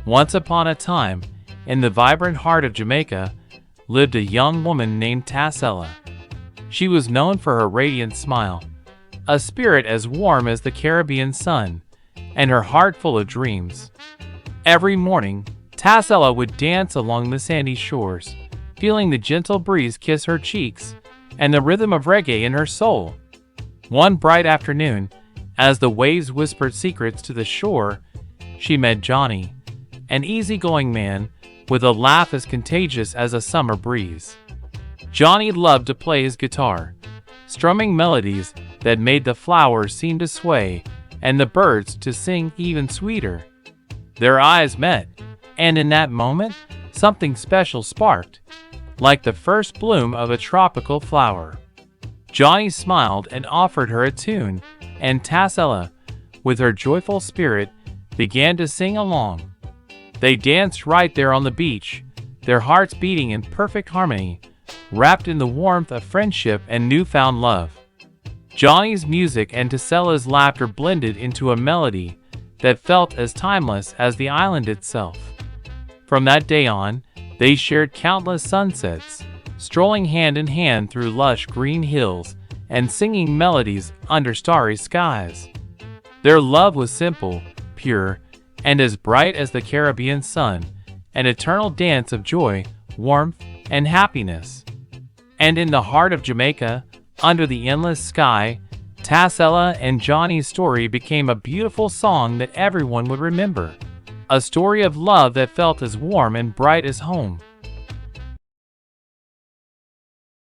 Once upon a time, in the vibrant heart of Jamaica, lived a young woman named Tassella. She was known for her radiant smile, a spirit as warm as the Caribbean sun, and her heart full of dreams. Every morning, Tassella would dance along the sandy shores, feeling the gentle breeze kiss her cheeks and the rhythm of reggae in her soul. One bright afternoon, as the waves whispered secrets to the shore, she met Johnny, an easygoing man with a laugh as contagious as a summer breeze. Johnny loved to play his guitar, strumming melodies that made the flowers seem to sway and the birds to sing even sweeter. Their eyes met, and in that moment, something special sparked, like the first bloom of a tropical flower. Johnny smiled and offered her a tune, and Tassella, with her joyful spirit, began to sing along. They danced right there on the beach, their hearts beating in perfect harmony, wrapped in the warmth of friendship and newfound love. Johnny's music and Tassella's laughter blended into a melody that felt as timeless as the island itself. From that day on, they shared countless sunsets, strolling hand in hand through lush green hills and singing melodies under starry skies. Their love was simple, pure, and as bright as the Caribbean sun, an eternal dance of joy, warmth, and happiness. And in the heart of Jamaica, under the endless sky, Tassella and Johnny's story became a beautiful song that everyone would remember. A story of love that felt as warm and bright as home.